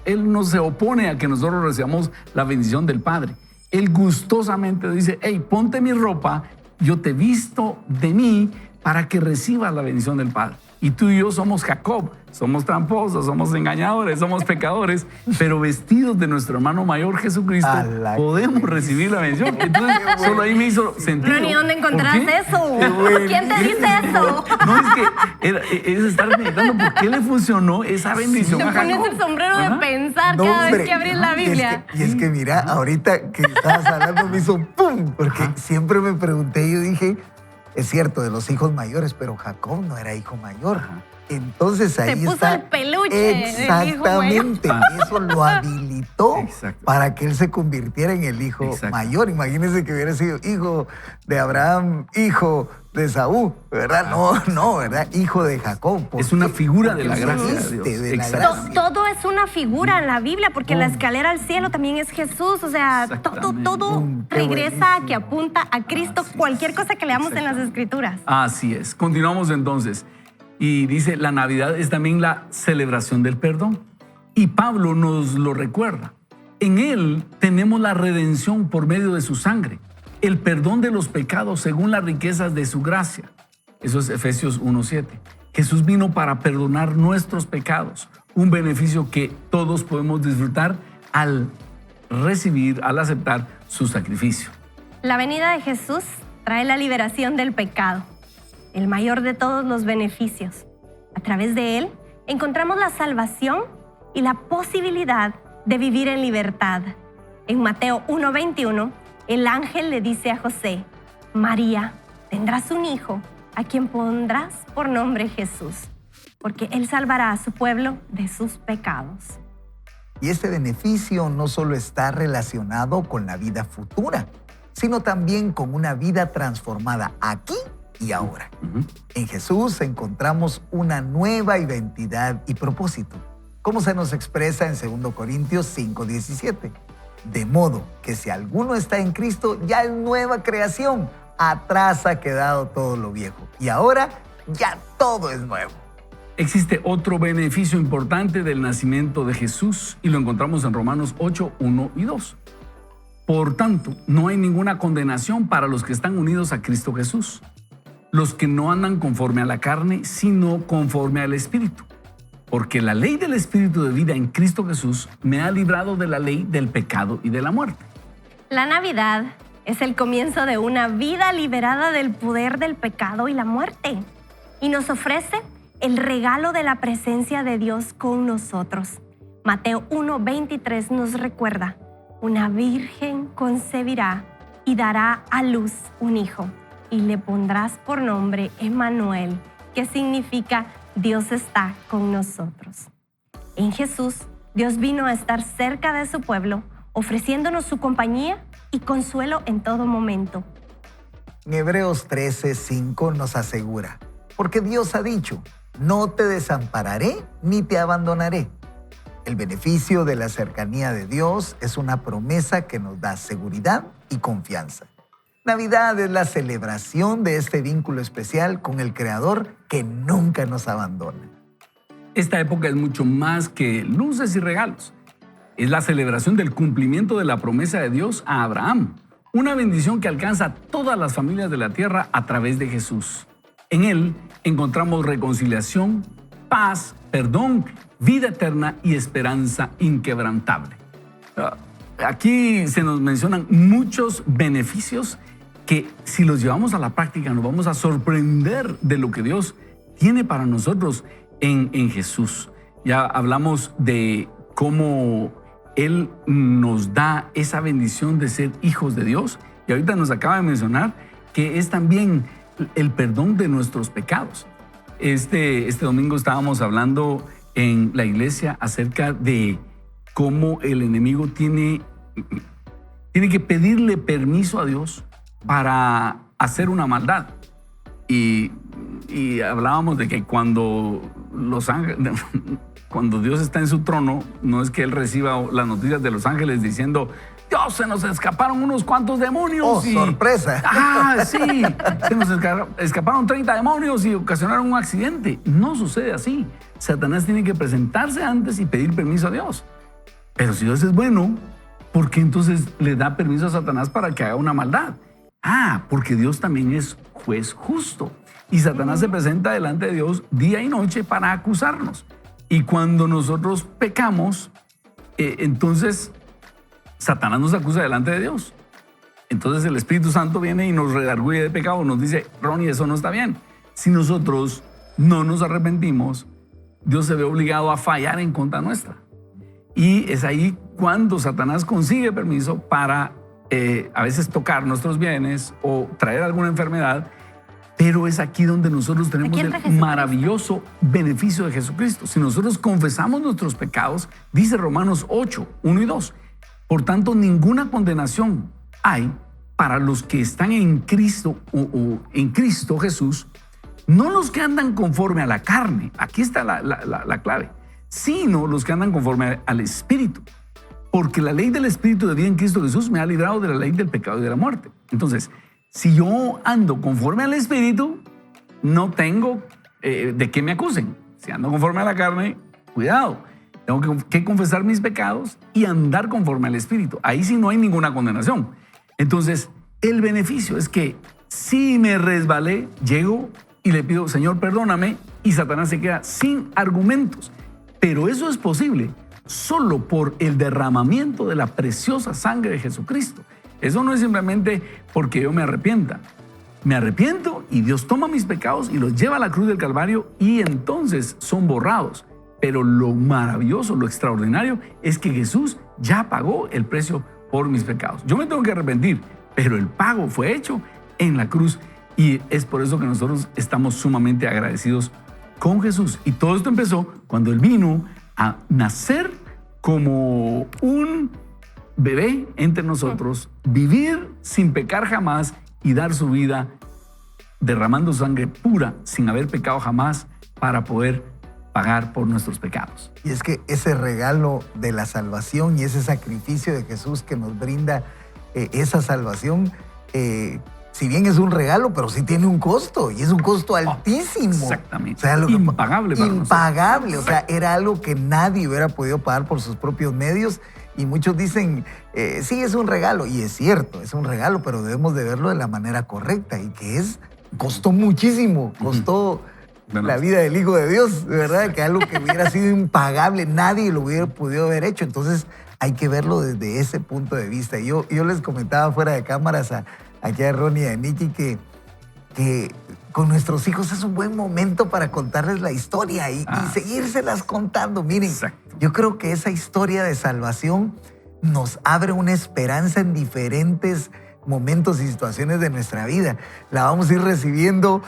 Él no se opone a que nosotros recibamos la bendición del Padre. Él gustosamente dice, hey, ponte mi ropa, yo te visto de mí para que recibas la bendición del Padre. Y tú y yo somos Jacob, somos tramposos, somos engañadores, somos pecadores, pero vestidos de nuestro hermano mayor Jesucristo, podemos recibir la bendición. Entonces, solo ahí me hizo sentido. Pero ni dónde encontrás eso. ¿Quién te dice eso? No, es que es estar meditando por qué le funcionó esa bendición a Te Jacob. pones el sombrero de pensar No, cada hombre. vez que abrís la Biblia. Y es que mira, ahorita que estabas hablando me hizo ¡pum! Porque siempre me pregunté, yo dije, es cierto, de los hijos mayores, pero Jacob no era hijo mayor. Entonces ahí Se puso está. el peluche del hijo Exactamente. Eso lo habilitó Exacto. para que él se convirtiera en el hijo Exacto. mayor. Imagínense que hubiera sido hijo de Abraham, hijo de Saúl, ¿verdad? No, ¿verdad? Hijo de Jacob. Es una figura de la Porque gracia de existe Dios. de la Exacto. gracia. Todo es una figura en la Biblia, porque la escalera al cielo también es Jesús. O sea, todo Qué regresa a buenísimo. que apunta a Cristo, cualquier cosa que leamos en las Escrituras. Así es. Continuamos entonces. Y dice, la Navidad es también la celebración del perdón. Y Pablo nos lo recuerda. En Él tenemos la redención por medio de su sangre, el perdón de los pecados según las riquezas de su gracia. Eso es Efesios 1:7. Jesús vino para perdonar nuestros pecados, un beneficio que todos podemos disfrutar al recibir, al aceptar su sacrificio. La venida de Jesús trae la liberación del pecado, el mayor de todos los beneficios. A través de él encontramos la salvación y la posibilidad de vivir en libertad. En Mateo 1:21, el ángel le dice a José, María, tendrás un hijo a quien pondrás por nombre Jesús, porque él salvará a su pueblo de sus pecados. Y este beneficio no solo está relacionado con la vida futura, sino también con una vida transformada aquí y ahora. En Jesús encontramos una nueva identidad y propósito, como se nos expresa en 2 Corintios 5:17. De modo que si alguno está en Cristo, ya es nueva creación. Atrás ha quedado todo lo viejo y ahora ya todo es nuevo. Existe otro beneficio importante del nacimiento de Jesús y lo encontramos en Romanos 8:1 y 2. Por tanto, no hay ninguna condenación para los que están unidos a Cristo Jesús, los que no andan conforme a la carne, sino conforme al Espíritu. Porque la ley del Espíritu de vida en Cristo Jesús me ha librado de la ley del pecado y de la muerte. La Navidad es el comienzo de una vida liberada del poder del pecado y la muerte, y nos ofrece el regalo de la presencia de Dios con nosotros. Mateo 1:23 nos recuerda, una virgen concebirá y dará a luz un hijo, y le pondrás por nombre Emmanuel, que significa Dios está con nosotros. En Jesús, Dios vino a estar cerca de su pueblo, ofreciéndonos su compañía y consuelo en todo momento. En Hebreos 13:5 nos asegura, porque Dios ha dicho, no te desampararé ni te abandonaré. El beneficio de la cercanía de Dios es una promesa que nos da seguridad y confianza. Navidad es la celebración de este vínculo especial con el Creador que nunca nos abandona. Esta época es mucho más que luces y regalos. Es la celebración del cumplimiento de la promesa de Dios a Abraham, una bendición que alcanza a todas las familias de la tierra a través de Jesús. En Él encontramos reconciliación, paz, perdón, vida eterna y esperanza inquebrantable. Aquí se nos mencionan muchos beneficios que si los llevamos a la práctica nos vamos a sorprender de lo que Dios tiene para nosotros en Jesús. Ya hablamos de cómo Él nos da esa bendición de ser hijos de Dios y ahorita nos acaba de mencionar que es también el perdón de nuestros pecados. Este domingo estábamos hablando en la iglesia acerca de cómo el enemigo tiene tiene que pedirle permiso a Dios para hacer una maldad. Y hablábamos de que cuando Dios está en su trono, no es que Él reciba las noticias de los ángeles diciendo: Dios, se nos escaparon unos cuantos demonios. ¡Oh, sorpresa! Sí, se nos escaparon 30 demonios y ocasionaron un accidente. No sucede así. Satanás tiene que presentarse antes y pedir permiso a Dios. Pero si Dios es bueno, ¿por qué entonces le da permiso a Satanás para que haga una maldad? Porque Dios también es juez justo. Y Satanás se presenta delante de Dios día y noche para acusarnos. Y cuando nosotros pecamos, entonces Satanás nos acusa delante de Dios. Entonces el Espíritu Santo viene y nos redarguye de pecado, nos dice: Ronnie, eso no está bien. Si nosotros no nos arrepentimos, Dios se ve obligado a fallar en contra nuestra. Y es ahí cuando Satanás consigue permiso para a veces tocar nuestros bienes o traer alguna enfermedad, pero es aquí donde nosotros tenemos el maravilloso beneficio de Jesucristo. Si nosotros confesamos nuestros pecados, dice Romanos 8, 1 y 2, por tanto, ninguna condenación hay para los que están en Cristo o en Cristo Jesús, no los que andan conforme a la carne, aquí está la clave, sino los que andan conforme al Espíritu. Porque la ley del Espíritu de vida en Cristo Jesús me ha librado de la ley del pecado y de la muerte. Entonces, si yo ando conforme al Espíritu, no tengo de qué me acusen. Si ando conforme a la carne, cuidado. Tengo que confesar mis pecados y andar conforme al Espíritu. Ahí sí no hay ninguna condenación. Entonces, el beneficio es que si me resbalé, llego y le pido: Señor, perdóname, y Satanás se queda sin argumentos. Pero eso es posible solo por el derramamiento de la preciosa sangre de Jesucristo. Eso no es simplemente porque yo me arrepienta. Me arrepiento y Dios toma mis pecados y los lleva a la cruz del Calvario y entonces son borrados. Pero lo maravilloso, lo extraordinario es que Jesús ya pagó el precio por mis pecados. Yo me tengo que arrepentir, pero el pago fue hecho en la cruz y es por eso que nosotros estamos sumamente agradecidos con Jesús. Y todo esto empezó cuando Él vino a nacer como un bebé entre nosotros, vivir sin pecar jamás y dar su vida derramando sangre pura sin haber pecado jamás para poder pagar por nuestros pecados. Y es que ese regalo de la salvación y ese sacrificio de Jesús que nos brinda esa salvación, si bien es un regalo, pero sí tiene un costo, y es un costo altísimo. Exactamente. O sea, impagable para impagable. nosotros. O sea, era algo que nadie hubiera podido pagar por sus propios medios. Y muchos dicen, sí, es un regalo. Y es cierto, es un regalo, pero debemos de verlo de la manera correcta. Y que costó muchísimo, costó la vida del Hijo de Dios, de verdad, que algo que hubiera sido impagable, nadie lo hubiera podido haber hecho. Entonces hay que verlo desde ese punto de vista. Yo les comentaba fuera de cámaras aquí a Ronnie y a Nikki que con nuestros hijos es un buen momento para contarles la historia y seguírselas contando. Miren, exacto. Yo creo que esa historia de salvación nos abre una esperanza en diferentes momentos y situaciones de nuestra vida. La vamos a ir recibiendo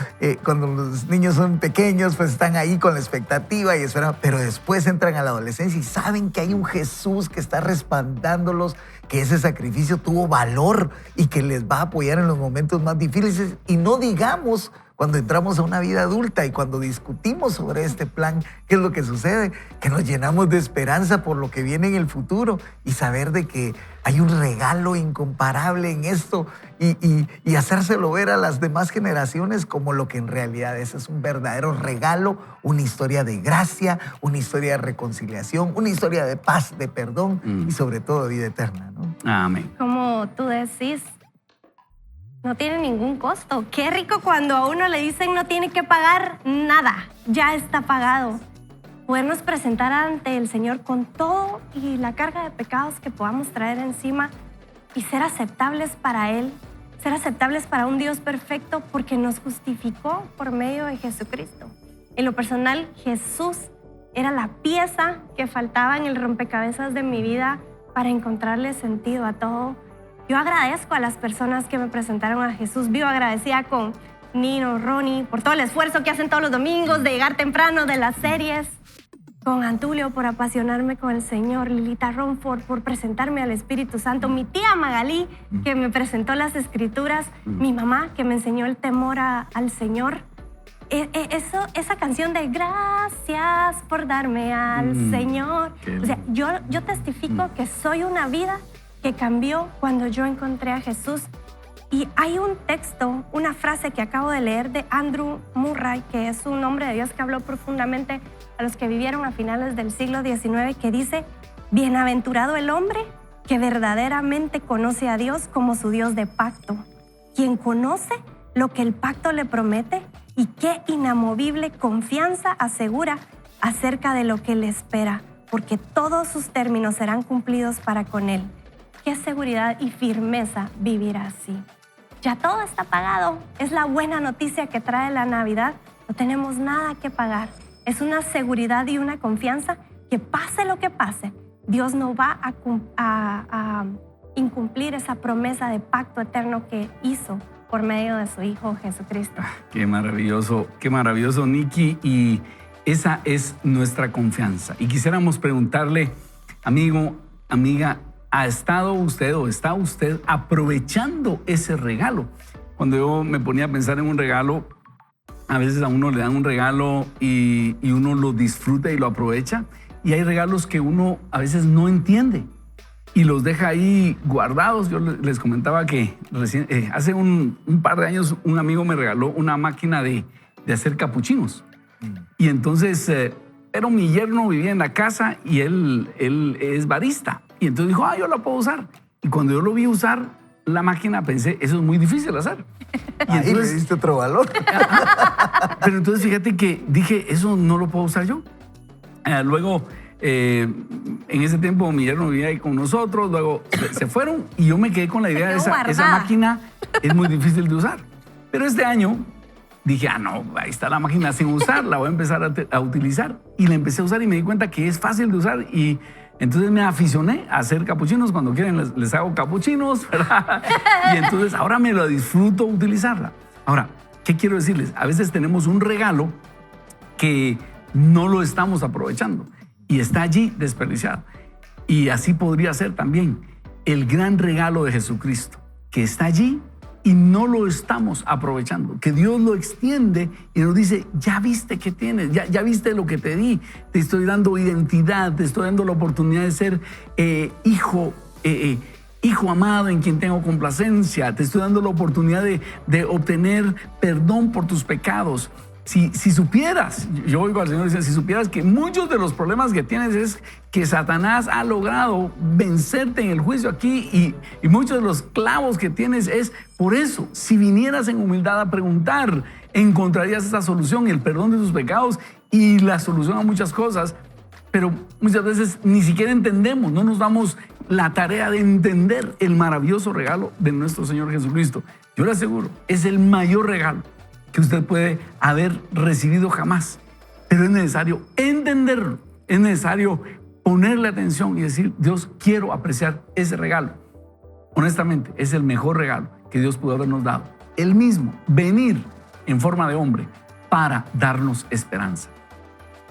cuando los niños son pequeños, pues están ahí con la expectativa y esperan, pero después entran a la adolescencia y saben que hay un Jesús que está respaldándolos, que ese sacrificio tuvo valor y que les va a apoyar en los momentos más difíciles. Y no digamos cuando entramos a una vida adulta y cuando discutimos sobre este plan, ¿qué es lo que sucede? Que nos llenamos de esperanza por lo que viene en el futuro y saber de que hay un regalo incomparable en esto y hacérselo ver a las demás generaciones como lo que en realidad es un verdadero regalo, una historia de gracia, una historia de reconciliación, una historia de paz, de perdón y sobre todo de vida eterna, ¿no? Amén. Como tú decís, no tiene ningún costo. Qué rico cuando a uno le dicen no tiene que pagar nada, ya está pagado. Podernos presentar ante el Señor con todo y la carga de pecados que podamos traer encima y ser aceptables para Él, ser aceptables para un Dios perfecto porque nos justificó por medio de Jesucristo. En lo personal, Jesús era la pieza que faltaba en el rompecabezas de mi vida para encontrarle sentido a todo. Yo agradezco a las personas que me presentaron a Jesús. Vivo agradecida con Nino, Ronnie, por todo el esfuerzo que hacen todos los domingos de llegar temprano de las series. con Antulio por apasionarme con el Señor, Lilita Romford por presentarme al Espíritu Santo, mi tía Magalí que me presentó las Escrituras, mi mamá que me enseñó el temor al Señor. Esa canción de gracias por darme al Señor. O sea, yo testifico que soy una vida que cambió cuando yo encontré a Jesús. Y hay un texto, una frase que acabo de leer de Andrew Murray, que es un hombre de Dios que habló profundamente a los que vivieron a finales del siglo XIX, que dice: bienaventurado el hombre que verdaderamente conoce a Dios como su Dios de pacto, quien conoce lo que el pacto le promete y qué inamovible confianza asegura acerca de lo que le espera, porque todos sus términos serán cumplidos para con él. Qué seguridad y firmeza vivir así. Ya todo está pagado. Es la buena noticia que trae la Navidad. No tenemos nada que pagar. Es una seguridad y una confianza que pase lo que pase, Dios no va a incumplir esa promesa de pacto eterno que hizo por medio de su Hijo Jesucristo. Qué maravilloso, Nikki. Y esa es nuestra confianza. Y quisiéramos preguntarle, amigo, amiga, ¿ha estado usted o está usted aprovechando ese regalo? Cuando yo me ponía a pensar en un regalo, a veces a uno le dan un regalo y uno lo disfruta y lo aprovecha. Y hay regalos que uno a veces no entiende y los deja ahí guardados. Yo les comentaba que hace un par de años un amigo me regaló una máquina de hacer capuchinos. Y entonces, pero mi yerno vivía en la casa y él es barista. Y entonces dijo, yo la puedo usar. Y cuando yo lo vi usar la máquina, pensé, eso es muy difícil hacer. Y ahí le diste otro valor. Pero entonces fíjate que dije, eso no lo puedo usar yo. Luego, en ese tiempo mi yerno vivía ahí con nosotros, luego se fueron y yo me quedé con la idea de esa máquina es muy difícil de usar. Pero este año dije, no, ahí está la máquina sin usar, la voy a empezar a utilizar. Y la empecé a usar y me di cuenta que es fácil de usar y entonces me aficioné a hacer capuchinos. Cuando quieren les hago capuchinos, ¿verdad? Y entonces ahora me lo disfruto utilizarla. Ahora, ¿qué quiero decirles? A veces tenemos un regalo que no lo estamos aprovechando y está allí desperdiciado. Y así podría ser también el gran regalo de Jesucristo, que está allí y no lo estamos aprovechando, que Dios lo extiende y nos dice, ya viste qué tienes, ya viste lo que te di, te estoy dando identidad, te estoy dando la oportunidad de ser hijo amado en quien tengo complacencia, te estoy dando la oportunidad de obtener perdón por tus pecados. Si supieras, yo oigo al Señor decir, si supieras que muchos de los problemas que tienes es que Satanás ha logrado vencerte en el juicio aquí y muchos de los clavos que tienes es por eso. Si vinieras en humildad a preguntar, encontrarías esa solución, el perdón de tus pecados y la solución a muchas cosas. Pero muchas veces ni siquiera entendemos, no nos damos la tarea de entender el maravilloso regalo de nuestro Señor Jesucristo. Yo le aseguro, es el mayor regalo que usted puede haber recibido jamás. Pero es necesario entenderlo, es necesario ponerle atención y decir, Dios, quiero apreciar ese regalo. Honestamente, es el mejor regalo que Dios pudo habernos dado. Él mismo, venir en forma de hombre para darnos esperanza.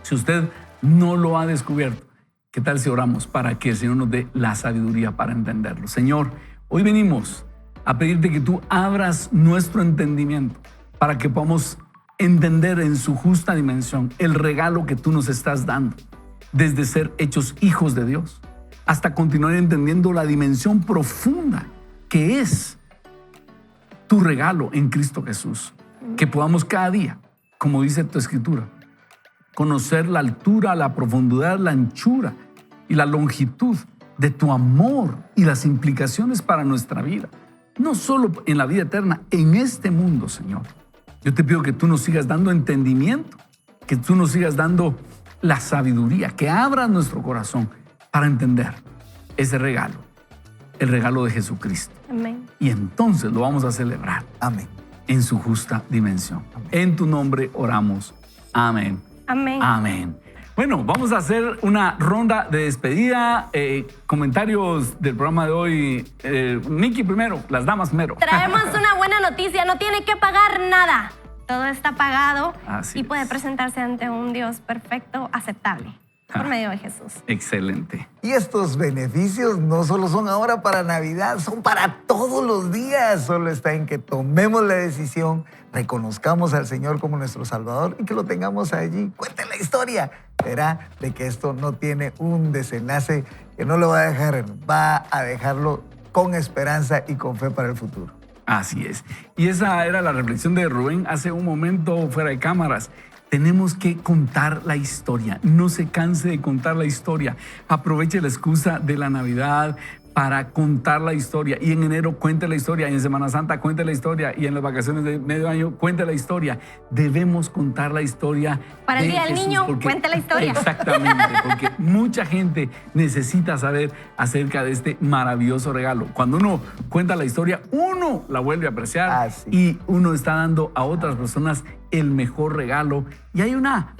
Si usted no lo ha descubierto, ¿qué tal si oramos para que el Señor nos dé la sabiduría para entenderlo? Señor, hoy venimos a pedirte que tú abras nuestro entendimiento para que podamos entender en su justa dimensión el regalo que tú nos estás dando, desde ser hechos hijos de Dios hasta continuar entendiendo la dimensión profunda que es tu regalo en Cristo Jesús. Que podamos cada día, como dice tu Escritura, conocer la altura, la profundidad, la anchura y la longitud de tu amor y las implicaciones para nuestra vida. No solo en la vida eterna, en este mundo, Señor. Yo te pido que tú nos sigas dando entendimiento, que tú nos sigas dando la sabiduría, que abras nuestro corazón para entender ese regalo, el regalo de Jesucristo. Amén. Y entonces lo vamos a celebrar. Amén. En su justa dimensión. Amén. En tu nombre oramos. Amén. Amén. Amén. Bueno, vamos a hacer una ronda de despedida. Comentarios del programa de hoy. Nikki primero, las damas primero. Traemos una buena noticia, no tiene que pagar nada. Todo está pagado Así y puede es. presentarse ante un Dios perfecto, aceptable. por medio de Jesús. Excelente. Y estos beneficios no solo son ahora para Navidad, son para todos los días. Solo está en que tomemos la decisión, reconozcamos al Señor como nuestro Salvador y que lo tengamos allí. Cuente la historia. Verá de que esto no tiene un desenlace que no lo va a dejar, va a dejarlo con esperanza y con fe para el futuro. Así es. Y esa era la reflexión de Rubén hace un momento fuera de cámaras. Tenemos que contar la historia. No se canse de contar la historia. Aproveche la excusa de la Navidad para contar la historia. Y en enero cuente la historia. Y en Semana Santa cuente la historia. Y en las vacaciones de medio año cuente la historia. Debemos contar la historia. Para el de Día del Jesús, Niño, porque- cuente la historia. Exactamente. Porque mucha gente necesita saber acerca de este maravilloso regalo. Cuando uno cuenta la historia, uno la vuelve a apreciar. Así. Y uno está dando a otras personas el mejor regalo. Y hay una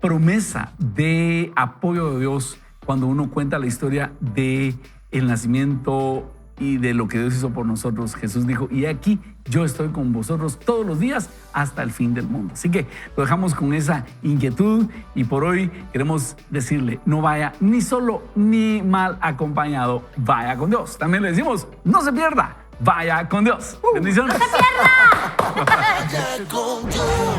promesa de apoyo de Dios cuando uno cuenta la historia de el nacimiento y de lo que Dios hizo por nosotros. Jesús dijo, y aquí yo estoy con vosotros todos los días hasta el fin del mundo. Así que lo dejamos con esa inquietud y por hoy queremos decirle, no vaya ni solo ni mal acompañado, vaya con Dios. También le decimos, no se pierda, vaya con Dios. Bendiciones. Vaya con Dios.